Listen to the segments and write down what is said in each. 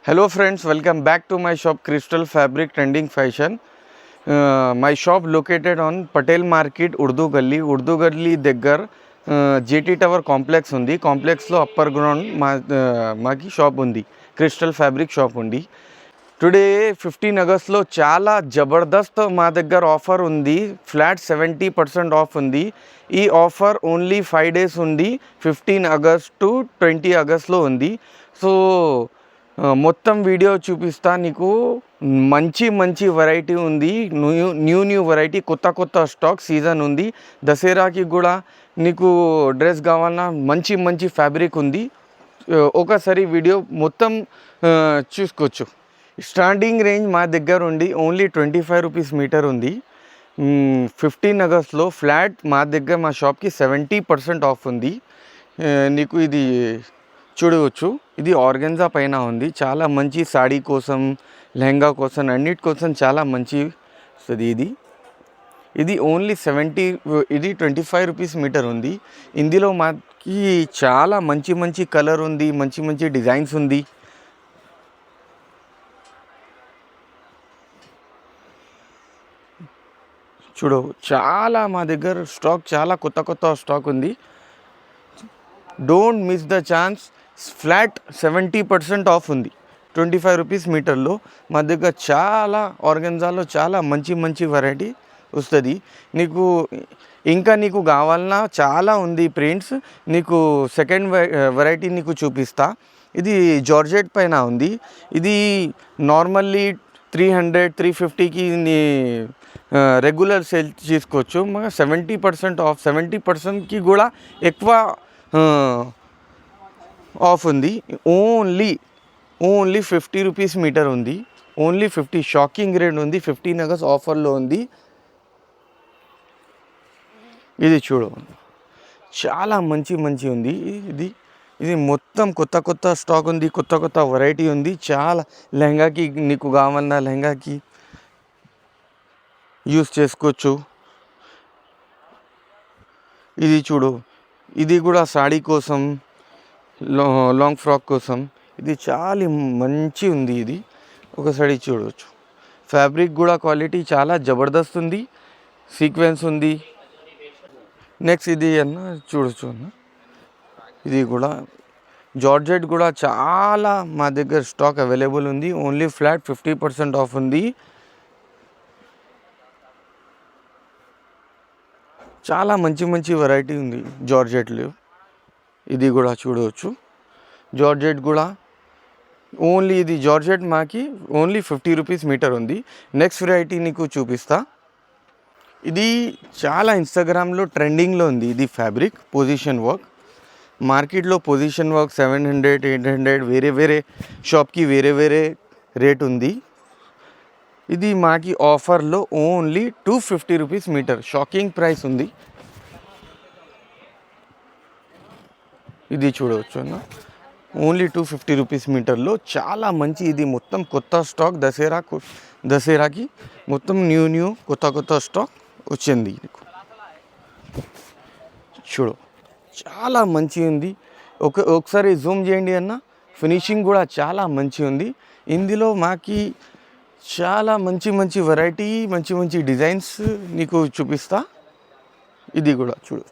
Hello friends, welcome back to my shop Crystal Fabric Trending Fashion. My shop located on Patel Market, Urdu Galli దగ్గర JT Tower complex ఉంది. కాంప్లెక్స్లో upper ground మాకి shop ఉంది, crystal fabric shop ఉంది. Today 15 ఆగస్ట్లో చాలా జబర్దస్త్ మా దగ్గర ఆఫర్ ఉంది. ఫ్లాట్ 70% ఆఫ్ ఉంది. ఈ ఆఫర్ ఓన్లీ 5 days ఉంది, 15 ఆగస్ట్ టు 20 ఆగస్ట్లో ఉంది. సో మొత్తం వీడియో చూపిస్తా నీకు. మంచి మంచి వెరైటీ ఉంది, న్యూ వెరైటీ, కొత్త స్టాక్ సీజన్ ఉంది. దసరాకి కూడా నీకు డ్రెస్ కావాలన్నా మంచి ఫ్యాబ్రిక్ ఉంది. ఒకసారి వీడియో మొత్తం చూసుకోవచ్చు. స్టార్టింగ్ రేంజ్ మా దగ్గర ఉండి ఓన్లీ 25 రూపీస్ మీటర్ ఉంది. 15 ఆగస్ట్లో ఫ్లాట్ మా దగ్గర మా షాప్కి 70% ఆఫ్ ఉంది. నీకు ఇది చూడవచ్చు. ఇది ఆర్గెన్జా పైన ఉంది. చాలా మంచి సాడీ కోసం, లెహంగా కోసం, అన్నిటి కోసం చాలా మంచి వస్తుంది. ఇది ఓన్లీ 25 రూపీస్ మీటర్ ఉంది. ఇందులో మాకి చాలా మంచి కలర్ ఉంది, మంచి డిజైన్స్ ఉంది. చూడు, చాలా మా దగ్గర స్టాక్, చాలా కొత్త స్టాక్ ఉంది. Don't miss the chance. Flat 70% of ఉంది. 25 రూపీస్ మీటర్లో మా దగ్గర చాలా ఆర్గెన్జాలో చాలా మంచి వెరైటీ వస్తుంది. నీకు కావాలన్నా చాలా ఉంది ప్రింట్స్. నీకు సెకండ్ వెరైటీ నీకు చూపిస్తా. ఇది జార్జెట్ పైన ఉంది. ఇది నార్మల్లీ 300-350కి రెగ్యులర్ సేల్ చేసుకోవచ్చు. 70% ఆఫ్, 70%కి కూడా ఎక్కువ ఆఫ్ ఉంది. ఓన్లీ 50 రూపీస్ మీటర్ ఉంది. ఓన్లీ 50. షాకింగ్ రేట్ ఉంది. 15 ఆగస్ట్ ఆఫర్లో ఉంది. ఇది చూడు, చాలా మంచి ఉంది. ఇది మొత్తం కొత్త స్టాక్ ఉంది, కొత్త వెరైటీ ఉంది. చాలా లెహంగాకి నీకు కావాలన్నా లెహంగాకి యూస్ చేసుకోవచ్చు. ఇది చూడు, ఇది కూడా సాడీ కోసం, లాంగ్ ఫ్రాక్ కోసం ఇది చాలా మంచి ఉంది. ఇది ఒకసారి చూడవచ్చు. ఫ్యాబ్రిక్ కూడా క్వాలిటీ చాలా జబర్దస్త్ ఉంది, సీక్వెన్స్ ఉంది. నెక్స్ట్ ఇది అన్న చూడొచ్చు అన్న, ఇది కూడా జార్జెట్ కూడా చాలా మా దగ్గర స్టాక్ అవైలబుల్ ఉంది. ఓన్లీ ఫ్లాట్ 50% ఆఫ్ ఉంది. చాలా మంచి వెరైటీ ఉంది జార్జెట్లో. ఇది కూడా చూడవచ్చు. జార్జెట్ కూడా ఇది జార్జెట్ మాకి ఓన్లీ 50 రూపీస్ మీటర్ ఉంది. నెక్స్ట్ వెరైటీ నీకు చూపిస్తా. ఇది చాలా ఇన్స్టాగ్రామ్లో ట్రెండింగ్లో ఉంది. ఇది ఫ్యాబ్రిక్ పొజిషన్ వర్క్. మార్కెట్లో పొజిషన్ వర్క్ 700-800 వేరే షాప్కి వేరే రేట్ ఉంది. ఇది మాకి ఆఫర్లో only 250 rupees meter. Shocking price ఉంది. ఇది చూడవచ్చు అన్న, ఓన్లీ 250 రూపీస్ మీటర్లో చాలా మంచి. ఇది మొత్తం కొత్త స్టాక్. దసరాకి మొత్తం న్యూ కొత్త స్టాక్ వచ్చింది. చూడు, చాలా మంచి ఉంది. ఒకసారి జూమ్ చేయండి అన్న. ఫినిషింగ్ కూడా చాలా మంచి ఉంది. ఇందులో మాకి చాలా మంచి వెరైటీ, మంచి డిజైన్స్ నీకు చూపిస్తా. ఇది కూడా చూడు,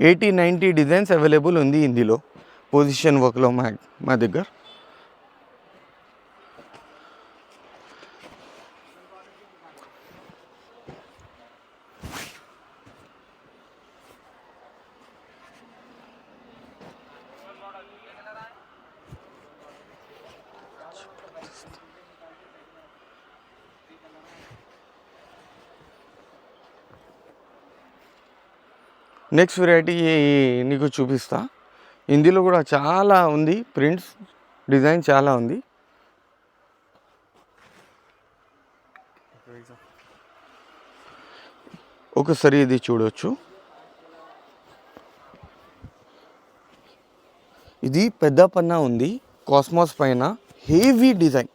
80-90 డిజైన్స్ అవైలబుల్ ఉంది ఇందులో. పొజిషన్ వర్క్లో మా దగ్గర. నెక్స్ట్ వెరైటీ నీకు చూపిస్తా. ఇందులో కూడా చాలా ఉంది, ప్రింట్స్, డిజైన్ చాలా ఉంది. ఒకసారి ఇది చూడవచ్చు. ఇది పెద్ద పన్నా ఉంది, కాస్మోస్ పైన హెవీ డిజైన్,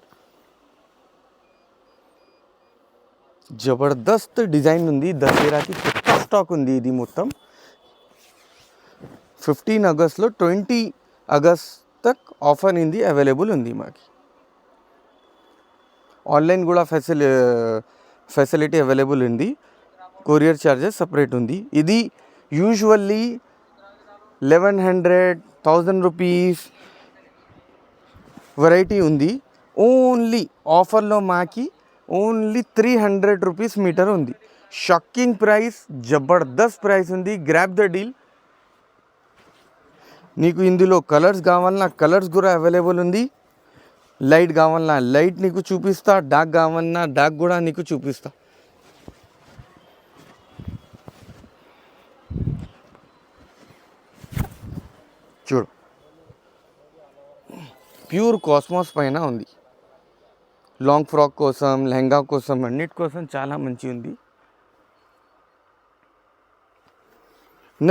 జబర్దస్త్ డిజైన్ ఉంది. దసరాకి కొత్త స్టాక్ ఉంది. ఇది మొత్తం 15 ఆగస్ట్లో 20 ఆగస్ట్ తక్ ఆఫర్ ఇది అవైలబుల్ ఉంది మాకి. ఆన్లైన్ కూడా ఫెసిలిటీ అవైలబుల్ ఉంది. కొరియర్ ఛార్జెస్ సపరేట్ ఉంది. ఇది యూజువల్లీ 1100 రూపీస్ వెరైటీ ఉంది. ఓన్లీ ఆఫర్లో మాకి ఓన్లీ 300 రూపీస్ మీటర్ ఉంది. షాకింగ్ ప్రైస్, జబర్దస్త్ ప్రైస్ ఉంది. Grab the deal. నీకు ఇందులో కలర్స్ కావాలన్నా కలర్స్ కూడా అవైలబుల్ ఉంది. లైట్ కావాలన్నా లైట్ నీకు చూపిస్తా, డార్క్ కావాలన్నా డార్క్ కూడా నీకు చూపిస్తా. చూడు, ప్యూర్ కాస్మోస్ పైన ఉంది. లాంగ్ ఫ్రాక్ కోసం, లెహంగా కోసం, అన్నిటి కోసం చాలా మంచి ఉంది.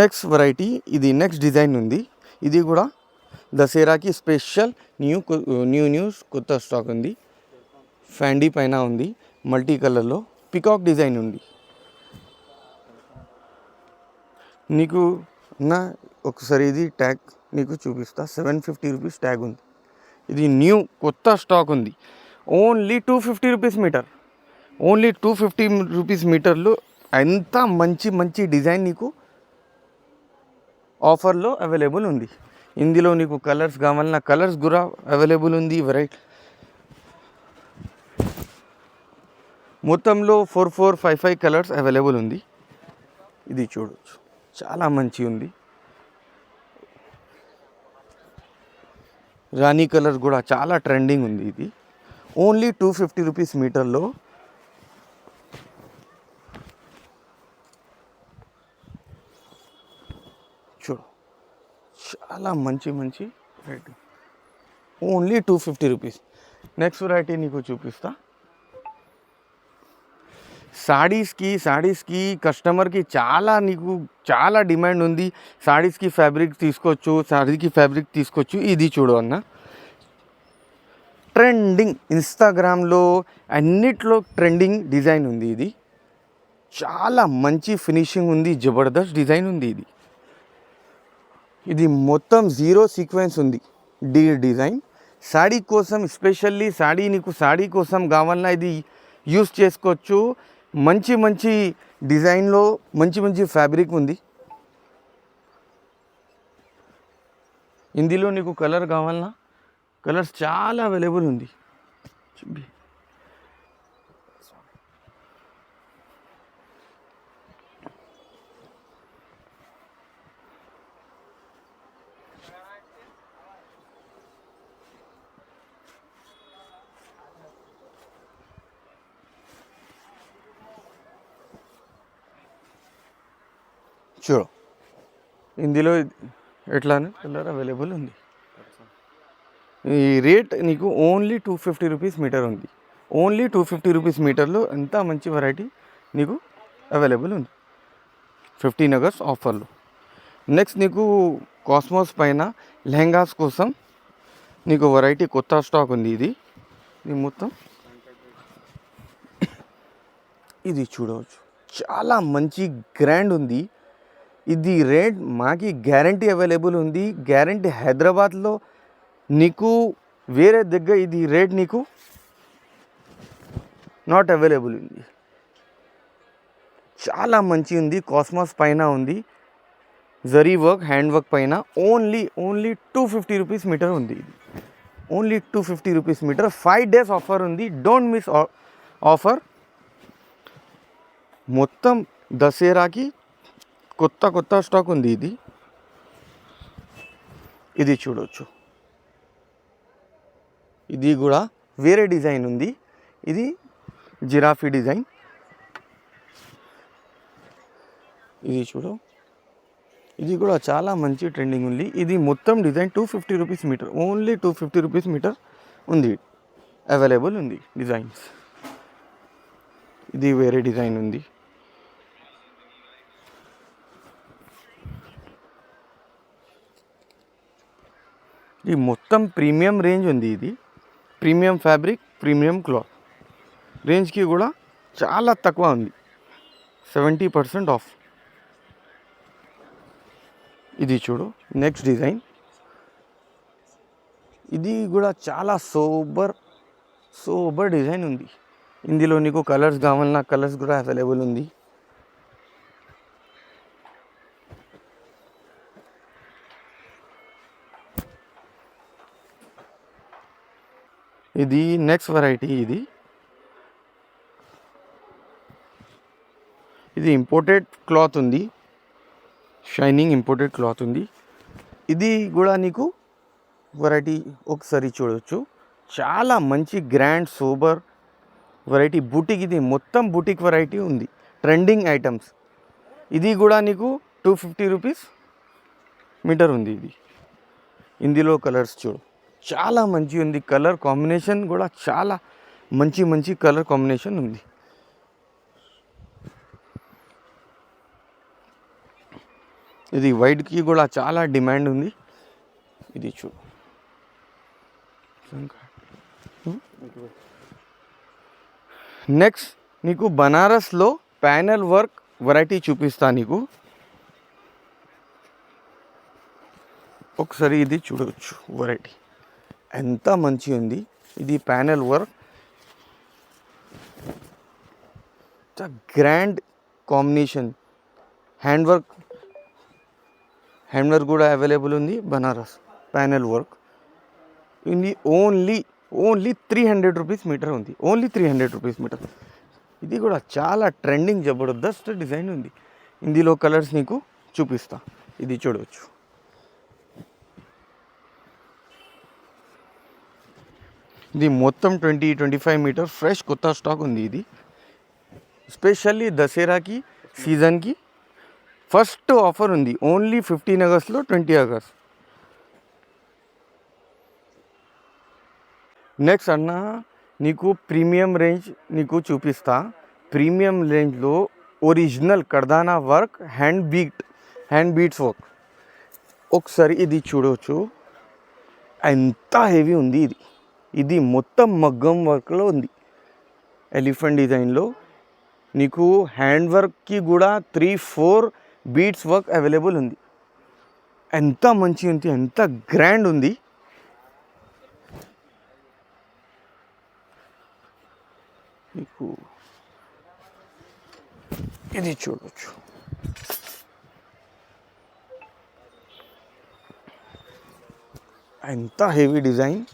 నెక్స్ట్ వెరైటీ, ఇది నెక్స్ట్ డిజైన్ ఉంది. ఇది కూడా దసరాకి స్పెషల్ న్యూస్ కొత్త స్టాక్ ఉంది. ఫ్యాండీ పైన ఉంది, మల్టీ కలర్లో పికాక్ డిజైన్ ఉంది. నీకు నా ఒకసారి ఇది ట్యాగ్ నీకు చూపిస్తా. 750 రూపీస్ ట్యాగ్ ఉంది. ఇది న్యూ కొత్త స్టాక్ ఉంది. Only 250 rupees meter. Only 250 rupees మీటర్లు ఎంత మంచి మంచి డిజైన్ నీకు ఆఫర్లో అవైలబుల్ ఉంది. ఇందులో నీకు కలర్స్ కావాలన్నా కలర్స్ కూడా అవైలబుల్ ఉంది. వెరైటీ మొత్తంలో 4, 5 కలర్స్ అవైలబుల్ ఉంది. ఇది చూడవచ్చు, చాలా మంచి ఉంది. రాణి కలర్ కూడా చాలా ట్రెండింగ్ ఉంది. ఇది ఓన్లీ 250 రూపీస్ మీటర్లో. చూడు, చాలా మంచి మంచి variety. Only 250 rupees. Next variety నీకు చూపిస్తా. సాడీస్కి కస్టమర్కి చాలా డిమాండ్ ఉంది. సాడీస్కి ఫ్యాబ్రిక్ తీసుకోవచ్చు, సాడీకి ఫ్యాబ్రిక్ తీసుకోవచ్చు. ఇది చూడు అన్న, ట్రెండింగ్ ఇన్స్టాగ్రామ్లో అన్నిట్లో ట్రెండింగ్ డిజైన్ ఉంది. ఇది చాలా మంచి ఫినిషింగ్ ఉంది, జబర్దస్త్ డిజైన్ ఉంది. ఇది మొత్తం 0 సీక్వెన్స్ ఉంది. డిజైన్ సాడీ కోసం, ఎస్పెషల్లీ నీకు సాడీ కోసం కావాలన్నా ఇది యూస్ చేసుకోవచ్చు. మంచి మంచి డిజైన్లో మంచి మంచి ఫ్యాబ్రిక్ ఉంది. ఇందులో నీకు కలర్ కావాలన్నా కలర్స్ చాలా అవైలబుల్ ఉంది. చూడు, ఇందులో ఎట్లానే కలర్ అవైలబుల్ ఉంది. ఈ రేట్ నీకు ఓన్లీ 250 రూపీస్ మీటర్ ఉంది. ఓన్లీ 250 రూపీస్ మీటర్లో ఎంత మంచి వెరైటీ నీకు అవైలబుల్ ఉంది 15 ఆగస్ట్ ఆఫర్లో. నెక్స్ట్ నీకు కాస్మోస్ పైన లెహంగాస్ కోసం నీకు వెరైటీ కొత్త స్టాక్ ఉంది. ఇది మొత్తం ఇది చూడవచ్చు, చాలా మంచి గ్రాండ్ ఉంది. ఇది రేట్ మాకి గ్యారంటీ అవైలబుల్ ఉంది. గ్యారంటీ హైదరాబాద్లో నీకు వేరే దగ్గర ఇది రేట్ నీకు నాట్ అవైలబుల్ ఉంది. చాలా మంచి ఉంది. కాస్మోస్ పైన ఉంది, జరీ వర్క్, హ్యాండ్ వర్క్ పైన. ఓన్లీ 250 రూపీస్ మీటర్ ఉంది. ఇది only 250 rupees metre. 5 days offer ఉంది. Don't miss offer. మొత్తం దసరాకి కొత్త స్టాక్ ఉంది. ఇది చూడవచ్చు, ఇది కూడా వేరే డిజైన్ ఉంది. ఇది జిరాఫీ డిజైన్. ఇది చూడు, ఇది కూడా చాలా మంచి ట్రెండింగ్ ఉంది. ఇది మొత్తం design 250 rupees meter. Only 250 rupees metre ఉంది, అవైలబుల్ ఉంది డిజైన్స్. ఇది వేరే డిజైన్ ఉంది. ఇది మొత్తం ప్రీమియం రేంజ్ ఉంది. ఇది ప్రీమియం ఫ్యాబ్రిక్, ప్రీమియం క్లాత్. రేంజ్కి కూడా చాలా తక్కువ ఉంది, 70% ఆఫ్. ఇది చూడు నెక్స్ట్ డిజైన్. ఇది కూడా చాలా సూపర్ డిజైన్ ఉంది. ఇందులో నీకు కలర్స్ కావాలన్నా కలర్స్ కూడా అవైలబుల్ ఉంది. ఇది నెక్స్ట్ వెరైటీ. ఇది ఇంపోర్టెడ్ క్లాత్ ఉంది, షైనింగ్ ఇంపోర్టెడ్ క్లాత్ ఉంది. ఇది కూడా నీకు వెరైటీ ఒకసారి చూడవచ్చు. చాలా మంచి గ్రాండ్ సూపర్ వెరైటీ బూటిక్. ఇది మొత్తం బూటిక్ వెరైటీ ఉంది, ట్రెండింగ్ ఐటమ్స్. ఇది కూడా నీకు 250 రూపీస్ మీటర్ ఉంది. ఇది ఇందులో కలర్స్ చూడు చాలా మంచి ఉంది. కలర్ కాంబినేషన్ కూడా చాలా మంచి కలర్ కాంబినేషన్ ఉంది. ఇది వైట్కి కూడా చాలా డిమాండ్ ఉంది. ఇది చూడు. నెక్స్ట్ నీకు బనారస్లో ప్యానెల్ వర్క్ వెరైటీ చూపిస్తా నీకు. ఒకసారి ఇది చూడవచ్చు వెరైటీ ఎంత మంచి ఉంది. ఇది panel work, grand combination. Hand work కూడా అవైలబుల్ ఉంది. బనారస్ ప్యానెల్ వర్క్ ఇది ఓన్లీ 300 రూపీస్ మీటర్ ఉంది. Only 300 rupees meter. ఇది కూడా చాలా ట్రెండింగ్ జబర్దస్త్ డిజైన్ ఉంది. ఇందులో కలర్స్ నీకు చూపిస్తా. ఇది చూడవచ్చు. ఇది మొత్తం 20-25 మీటర్ ఫ్రెష్ కొత్త స్టాక్ ఉంది. ఇది స్పెషల్లీ దసరాకి సీజన్కి ఫస్ట్ ఆఫర్ ఉంది. ఓన్లీ 15 ఆగస్ట్లో 20 ఆగస్ట్. నెక్స్ట్ అన్న నీకు ప్రీమియం రేంజ్ నీకు చూపిస్తా. ప్రీమియం రేంజ్లో ఒరిజినల్ కర్దానా వర్క్, హ్యాండ్ బీట్స్ వర్క్. ఒకసారి ఇది చూడవచ్చు ఎంత హెవీ ఉంది. ఇది మొత్తం మగ్గం వర్క్లో ఉంది. ఎలిఫెంట్ డిజైన్లో నీకు హ్యాండ్ వర్క్కి కూడా 3-4 బీట్స్ వర్క్ అవైలబుల్ ఉంది. ఎంత మంచి ఉంది, ఎంత గ్రాండ్ ఉంది. నీకు ఇది చూడవచ్చు. ఎంత హెవీ డిజైన్.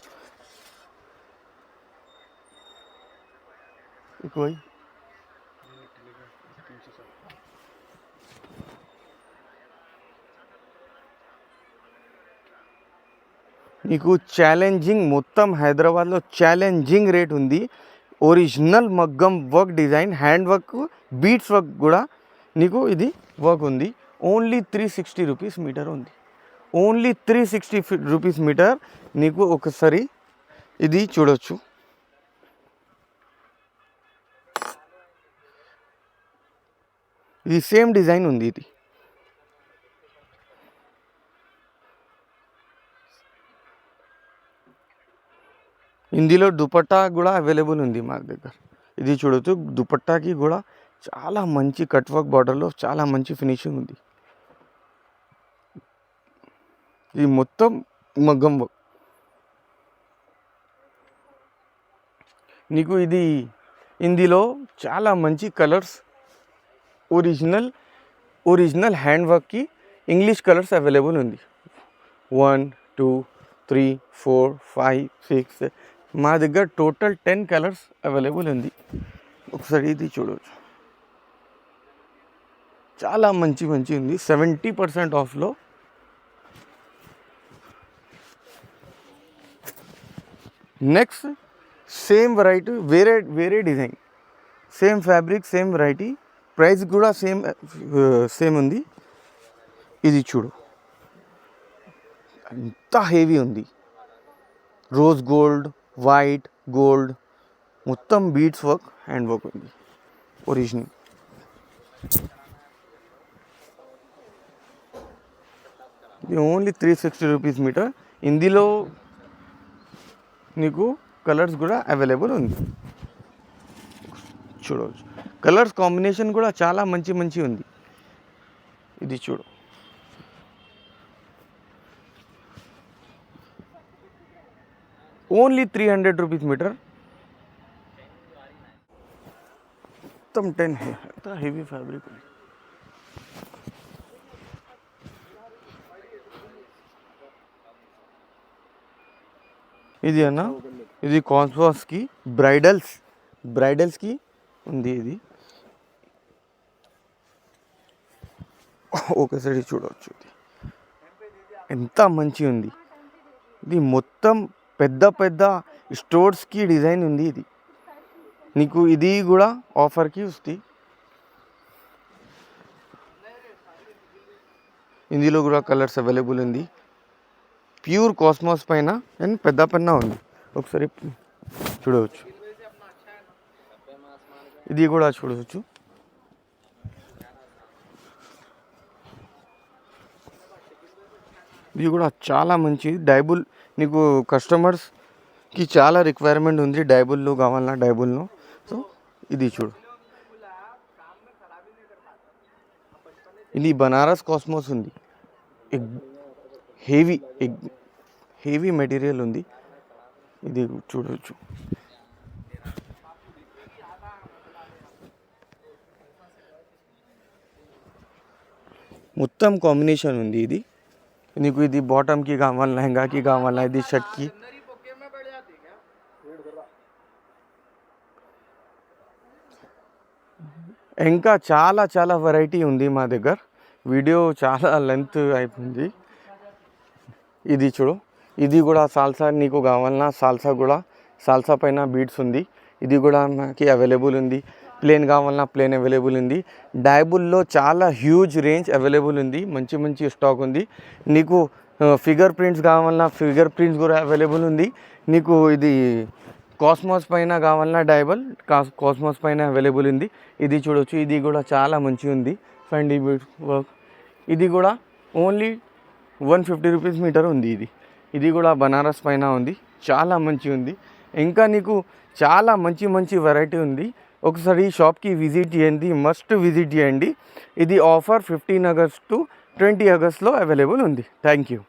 कोई నీకు ఛాలెంజింగ్, మొత్తం హైదరాబాద్లో ఛాలెంజింగ్ రేట్ ఉంది. ఒరిజినల్ మగ్గం work design, hand work, beads work కూడా నీకు ఇది వర్క్ ఉంది. ఓన్లీ 360 రూపీస్ మీటర్ ఉంది. Only 360 rupees meter. నీకు ఒకసారి ఇది చూడవచ్చు. ఇది సేమ్ డిజైన్ ఉంది. ఇది ఇందులో దుపట్టా కూడా అవైలబుల్ ఉంది మా దగ్గర. ఇది చూడవచ్చు. దుపట్టాకి కూడా చాలా మంచి కట్ వర్క్ బార్డర్లో చాలా మంచి ఫినిషింగ్ ఉంది. ఇది మొత్తం మగ్గం వర్క్. నీకు ఇది ఇందులో చాలా మంచి కలర్స్, ఒరిజినల్ హ్యాండ్ వర్క్కి ఇంగ్లీష్ కలర్స్ అవైలబుల్ ఉంది. 1, 2, 3, 4, 5, 6 మా దగ్గర టోటల్ 10 కలర్స్ అవైలబుల్ ఉంది. ఒకసారి ఇది చూడవచ్చు. చాలా మంచి ఉంది. 70% ఆఫ్లో. నెక్స్ట్ సేమ్ వెరైటీ, వేరే design, same fabric, same variety, price కూడా సేమ్ ఉంది. ఇది చూడు ఎంత హెవీ ఉంది. రోజ్ గోల్డ్, వైట్ గోల్డ్, మొత్తం బీడ్స్ వర్క్, హ్యాండ్ వర్క్ ఉంది ఒరిజినల్. ఇది ఓన్లీ 360 రూపీస్ మీటర్. ఇందులో నీకు కలర్స్ కూడా అవైలబుల్ ఉంది. చూడవచ్చు. కలర్స్ కాంబినేషన్ కూడా చాలా మంచి ఉంది. ఇది చూడు. Only 300 rupees meter. మొత్తం 10 హెవీ ఫ్యాబ్రిక్. ఇది అన్న, ఇది కాస్మోస్కి బ్రైడల్స్కి ఉంది. ఇది ఒకసారి చూడవచ్చు, ఎంత మంచి ఉంది. ఇది మొత్తం పెద్ద పెద్ద స్టోర్స్కి డిజైన్ ఉంది. ఇది నీకు ఇది కూడా ఆఫర్కి వస్తుంది. ఇందులో కూడా కలర్స్ అవైలబుల్ ఉంది. ప్యూర్ కాస్మోస్ పైన అండ్ పెద్ద పైన ఉంది. ఒకసారి చూడవచ్చు, ఇది కూడా చూడవచ్చు. ఇది కూడా చాలా మంచిది. డైబుల్ నీకు కస్టమర్స్కి చాలా రిక్వైర్మెంట్ ఉంది. డైబుల్లో కావాలన్నా డైబుల్లో. సో ఇది చూడు, ఇది బనారస్ కాస్మోస్ ఉంది. హెవీ మెటీరియల్ ఉంది. ఇది చూడవచ్చు. మొత్తం కాంబినేషన్ ఉంది. ఇది నీకు ఇది బాటమ్కి కావాలి, లెహంగాకి కావాలా, ఇది షర్ట్కి. ఇంకా చాలా చాలా వెరైటీ ఉంది మా దగ్గర. వీడియో చాలా లెంత్ అయిపోయింది. ఇది చూడు, ఇది కూడా సాల్సా నీకు కావాలన్నా సాల్సా పైన బీడ్స్ ఉంది. ఇది కూడా మనకి అవైలబుల్ ఉంది. ప్లేన్ కావాలన్నా ప్లేన్ అవైలబుల్ ఉంది. డైబుల్లో చాలా హ్యూజ్ రేంజ్ అవైలబుల్ ఉంది. మంచి మంచి స్టాక్ ఉంది. నీకు ఫిగర్ ప్రింట్స్ కావాలన్నా ఫిగర్ ప్రింట్స్ కూడా అవైలబుల్ ఉంది. నీకు ఇది కాస్మోస్ పైన కావాలన్నా కాస్మోస్ పైన అవైలబుల్ ఉంది. ఇది చూడవచ్చు, ఇది కూడా చాలా మంచిగా ఉంది. ఫండీ వర్క్. ఇది కూడా ఓన్లీ 150 రూపీస్ మీటర్ ఉంది. ఇది కూడా బనారస్ పైన ఉంది. చాలా మంచిగా ఉంది. ఇంకా నీకు చాలా మంచి మంచి వెరైటీ ఉంది. ఒకసారి షాప్కి విజిట్ చేయండి, మస్ట్ విజిట్ చేయండి. ఇది ఆఫర్ 15 ఆగస్ట్ టు 20 ఆగస్ట్లో అవైలబుల్ ఉంది. Thank you.